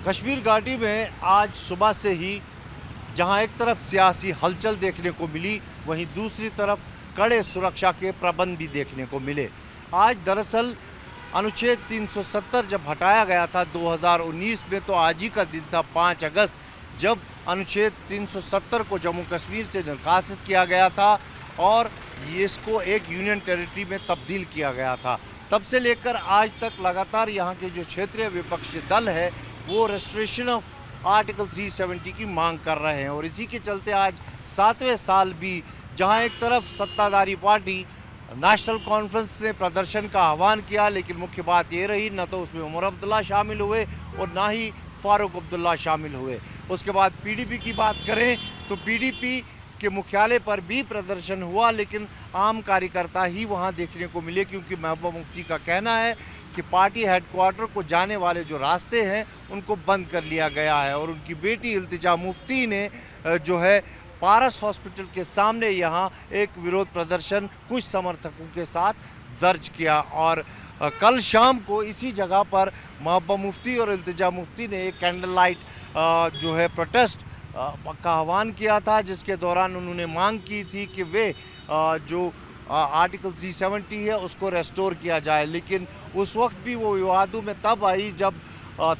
कश्मीर घाटी में आज सुबह से ही जहां एक तरफ सियासी हलचल देखने को मिली, वहीं दूसरी तरफ कड़े सुरक्षा के प्रबंध भी देखने को मिले। आज दरअसल अनुच्छेद 370 जब हटाया गया था 2019 में, तो आज ही का दिन था 5 अगस्त, जब अनुच्छेद 370 को जम्मू कश्मीर से निष्कासित किया गया था और इसको एक यूनियन टेरिटरी में तब्दील किया गया था। तब से लेकर आज तक लगातार यहाँ के जो क्षेत्रीय विपक्षी दल है वो रेस्ट्रिक्शन ऑफ आर्टिकल 370 की मांग कर रहे हैं और इसी के चलते आज 7वें साल भी जहां एक तरफ सत्ताधारी पार्टी नेशनल कॉन्फ्रेंस ने प्रदर्शन का आह्वान किया, लेकिन मुख्य बात ये रही न तो उसमें उमर अब्दुल्ला शामिल हुए और ना ही फारूक अब्दुल्ला शामिल हुए। उसके बाद पीडीपी की बात करें तो पीडीपी के मुख्यालय पर भी प्रदर्शन हुआ, लेकिन आम कार्यकर्ता ही वहां देखने को मिले, क्योंकि महबूबा मुफ्ती का कहना है कि पार्टी हेडक्वार्टर को जाने वाले जो रास्ते हैं उनको बंद कर लिया गया है और उनकी बेटी इल्तिजा मुफ्ती ने जो है पारस हॉस्पिटल के सामने यहाँ एक विरोध प्रदर्शन कुछ समर्थकों के साथ दर्ज किया और कल शाम को इसी जगह पर महबूबा मुफ्ती और इल्तिजा मुफ्ती ने एक कैंडल लाइट जो है प्रोटेस्ट का आह्वान किया था, जिसके दौरान उन्होंने मांग की थी कि वे जो आर्टिकल 370 है उसको रेस्टोर किया जाए। लेकिन उस वक्त भी वो विवादों में तब आई जब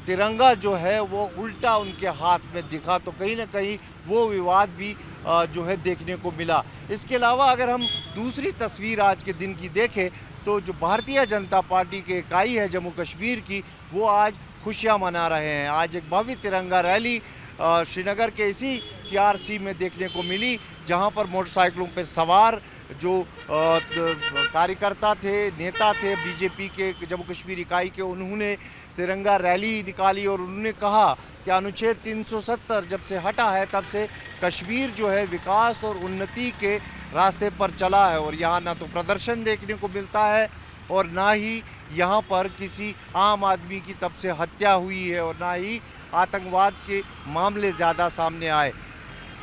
तिरंगा जो है वो उल्टा उनके हाथ में दिखा, तो कहीं ना कहीं वो विवाद भी जो है देखने को मिला। इसके अलावा अगर हम दूसरी तस्वीर आज के दिन की देखें तो जो भारतीय जनता पार्टी की इकाई है जम्मू कश्मीर की, वो आज खुशियां मना रहे हैं। आज एक भव्य तिरंगा रैली श्रीनगर के इसी टीआरसी में देखने को मिली, जहां पर मोटरसाइकिलों पर सवार जो कार्यकर्ता थे, नेता थे बीजेपी के जम्मू कश्मीर इकाई के, उन्होंने तिरंगा रैली निकाली और उन्होंने कहा कि अनुच्छेद 370 जब से हटा है तब से कश्मीर जो है विकास और उन्नति के रास्ते पर चला है और यहाँ ना तो प्रदर्शन देखने को मिलता है और ना ही यहाँ पर किसी आम आदमी की तब से हत्या हुई है और ना ही आतंकवाद के मामले ज़्यादा सामने आए।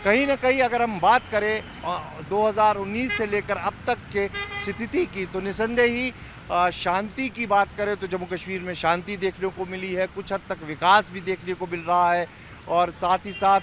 कहीं ना कहीं अगर हम बात करें 2019 से लेकर अब तक के स्थिति की, तो निसंदेह ही शांति की बात करें तो जम्मू कश्मीर में शांति देखने को मिली है, कुछ हद तक विकास भी देखने को मिल रहा है और साथ ही साथ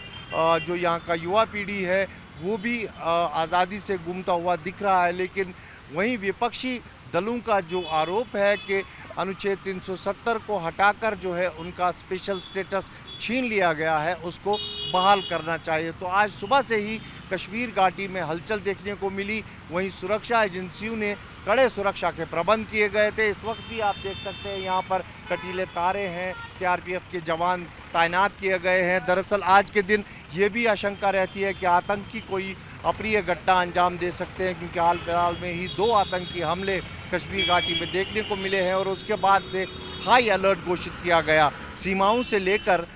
जो यहाँ का युवा पीढ़ी है वो भी आज़ादी से घूमता हुआ दिख रहा है। लेकिन वहीं विपक्षी दलों का जो आरोप है कि अनुच्छेद 370 को हटाकर जो है उनका स्पेशल स्टेटस छीन लिया गया है, उसको बहाल करना चाहिए। तो आज सुबह से ही कश्मीर घाटी में हलचल देखने को मिली। वहीं सुरक्षा एजेंसियों ने कड़े सुरक्षा के प्रबंध किए गए थे। इस वक्त भी आप देख सकते हैं यहाँ पर कटीले तारे हैं, सीआरपीएफ के जवान तैनात किए गए हैं। दरअसल आज के दिन ये भी आशंका रहती है कि आतंकी कोई अप्रिय घटना अंजाम दे सकते हैं, क्योंकि हाल फिलहाल में ही 2 आतंकी हमले कश्मीर घाटी में देखने को मिले हैं और उसके बाद से हाई अलर्ट घोषित किया गया। सीमाओं से लेकर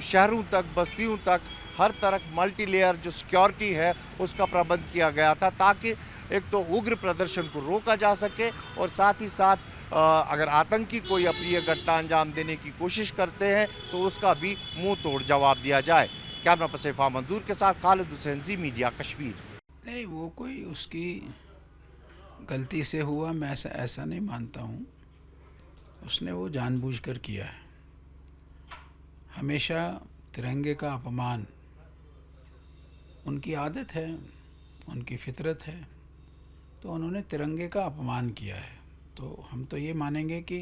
शहरों तक, बस्तियों तक हर तरफ मल्टी लेयर जो सिक्योरिटी है उसका प्रबंध किया गया था, ताकि एक तो उग्र प्रदर्शन को रोका जा सके और साथ ही साथ अगर आतंकी कोई अप्रिय घटना अंजाम देने की कोशिश करते हैं तो उसका भी मुंह तोड़ जवाब दिया जाए। कैमरा पर्सन इरफान मंजूर के साथ खालिद हुसैन, जी मीडिया कश्मीर। नहीं, वो कोई उसकी गलती से हुआ, मैं ऐसा नहीं मानता हूँ। उसने वो जानबूझकर किया है। हमेशा तिरंगे का अपमान उनकी आदत है, उनकी फितरत है, तो उन्होंने तिरंगे का अपमान किया है। तो हम तो ये मानेंगे कि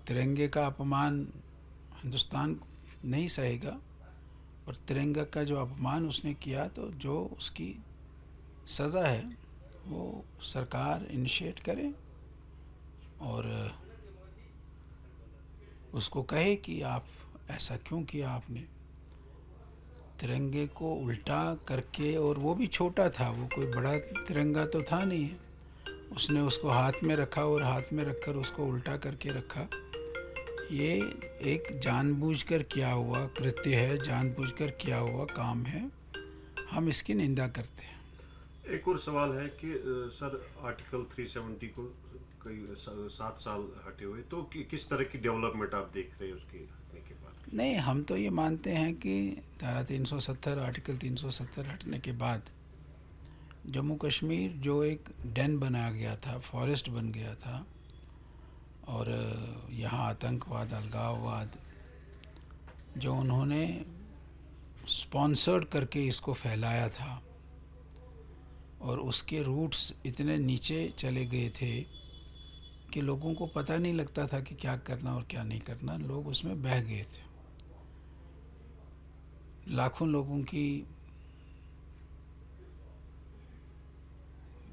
तिरंगे का अपमान हिंदुस्तान नहीं सहेगा और तिरंगा का जो अपमान उसने किया तो जो उसकी सज़ा है वो सरकार इनिशिएट करे और उसको कहे कि आप ऐसा क्यों किया आपने। तिरंगे को उल्टा करके, और वो भी छोटा था, वो कोई बड़ा तिरंगा तो था नहीं है, उसने उसको हाथ में रखा और हाथ में रखकर उसको उल्टा करके रखा। ये एक जानबूझकर किया हुआ कृत्य है, जानबूझकर किया हुआ काम है। हम इसकी निंदा करते हैं। एक और सवाल है कि सर आर्टिकल 370 को कई 7 साल हटे हुए, तो किस तरह की डेवलपमेंट आप देख रहे हैं उसके हटने के बाद? नहीं, हम तो ये मानते हैं कि धारा 370 आर्टिकल 370 हटने के बाद जम्मू कश्मीर जो एक डेन बनाया गया था, फॉरेस्ट बन गया था और यहाँ आतंकवाद, अलगाववाद जो उन्होंने स्पॉन्सर्ड करके इसको फैलाया था और उसके रूट्स इतने नीचे चले गए थे कि लोगों को पता नहीं लगता था कि क्या करना और क्या नहीं करना, लोग उसमें बह गए थे। लाखों लोगों की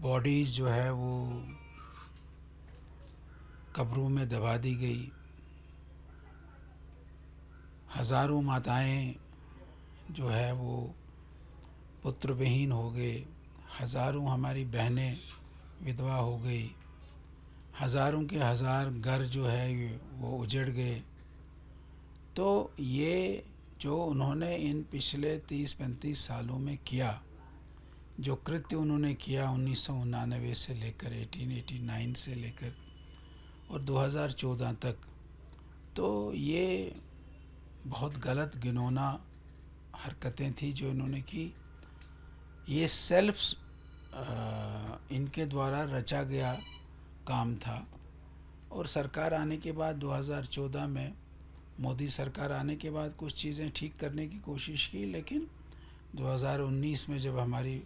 बॉडीज़ जो है वो कब्रों में दबा दी गई, हज़ारों माताएं जो है वो पुत्र विहीन हो गए, हज़ारों हमारी बहनें विधवा हो गई, हज़ारों के हज़ार घर जो है वो उजड़ गए। तो ये जो उन्होंने इन पिछले 30-35 सालों में किया, जो कृत्य उन्होंने किया 1999 से लेकर 1889 से लेकर और 2014 तक, तो ये बहुत गलत घिनौना हरकतें थी जो इन्होंने की। ये सेल्फ इनके द्वारा रचा गया काम था। और सरकार आने के बाद 2014 में, मोदी सरकार आने के बाद कुछ चीज़ें ठीक करने की कोशिश की, लेकिन 2019 में जब हमारी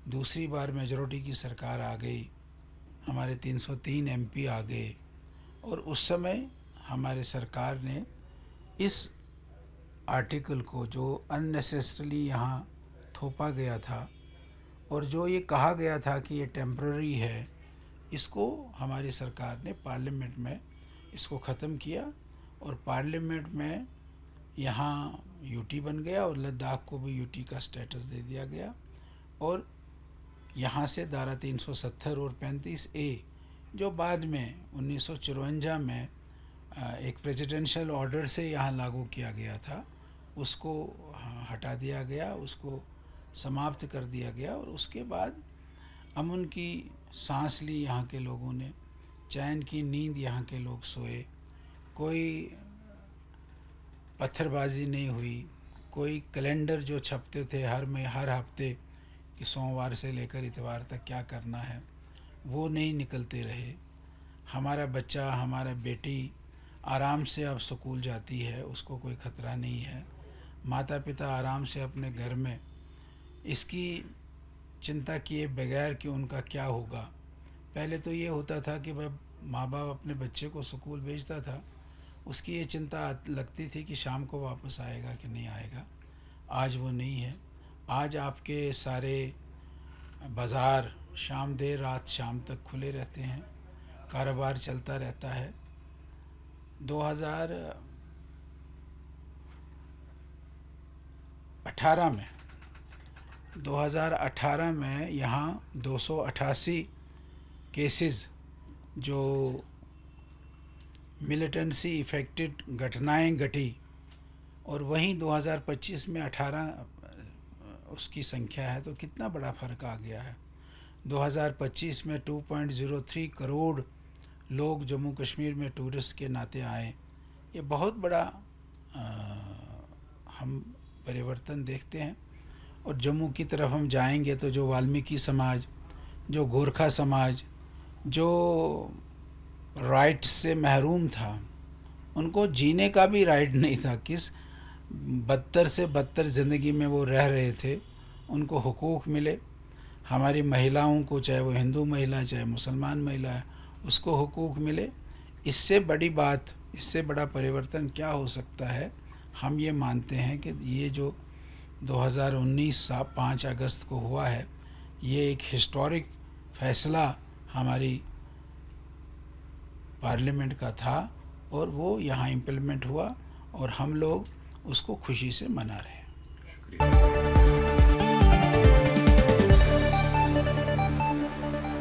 दूसरी बार मेजॉरिटी की सरकार आ गई, हमारे 303 एमपी आ गए और उस समय हमारे सरकार ने इस आर्टिकल को जो अननेसेसरली यहाँ थोपा गया था और जो ये कहा गया था कि ये टेम्पररी है, इसको हमारी सरकार ने पार्लियामेंट में इसको ख़त्म किया और पार्लियामेंट में यहाँ यूटी बन गया और लद्दाख को भी यूटी का स्टेटस दे दिया गया। और यहाँ से धारा 370 और 35A जो बाद में 1954 में एक प्रेसिडेंशियल ऑर्डर से यहाँ लागू किया गया था, उसको हटा दिया गया, उसको समाप्त कर दिया गया। और उसके बाद अमन की सांस ली यहाँ के लोगों ने, चैन की नींद यहाँ के लोग सोए, कोई पत्थरबाजी नहीं हुई, कोई कैलेंडर जो छपते थे हर हफ्ते कि सोमवार से लेकर इतवार तक क्या करना है, वो नहीं निकलते रहे। हमारा बच्चा, हमारा बेटी आराम से अब स्कूल जाती है, उसको कोई ख़तरा नहीं है। माता पिता आराम से अपने घर में इसकी चिंता किए बगैर कि उनका क्या होगा। पहले तो ये होता था कि भाई माँ बाप अपने बच्चे को स्कूल भेजता था, उसकी ये चिंता लगती थी कि शाम को वापस आएगा कि नहीं आएगा। आज वो नहीं है। आज आपके सारे बाज़ार देर रात शाम तक खुले रहते हैं, कारोबार चलता रहता है। 2018 में यहाँ 288 केसेस जो मिलिटेंसी इफ़ेक्टेड घटनाएं घटी और वहीं 2025 में 18 उसकी संख्या है। तो कितना बड़ा फ़र्क आ गया है। 2025 में 2.03 करोड़ लोग जम्मू कश्मीर में टूरिस्ट के नाते आए। ये बहुत बड़ा हम परिवर्तन देखते हैं। और जम्मू की तरफ हम जाएंगे तो जो वाल्मीकि समाज, जो गोरखा समाज, जो राइट से महरूम था, उनको जीने का भी राइट नहीं था। किस बदतर से बदतर ज़िंदगी में वो रह रहे थे, उनको हुकूक मिले। हमारी महिलाओं को, चाहे वो हिंदू महिला चाहे मुसलमान महिला है, उसको हुकूक मिले। इससे बड़ी बात, इससे बड़ा परिवर्तन क्या हो सकता है। हम ये मानते हैं कि ये जो 2019 5 अगस्त को हुआ है, ये एक हिस्टोरिक फ़ैसला हमारी पार्लियामेंट का था और वो यहाँ इम्प्लीमेंट हुआ और हम लोग उसको खुशी से मना रहे हैं। शुक्रिया।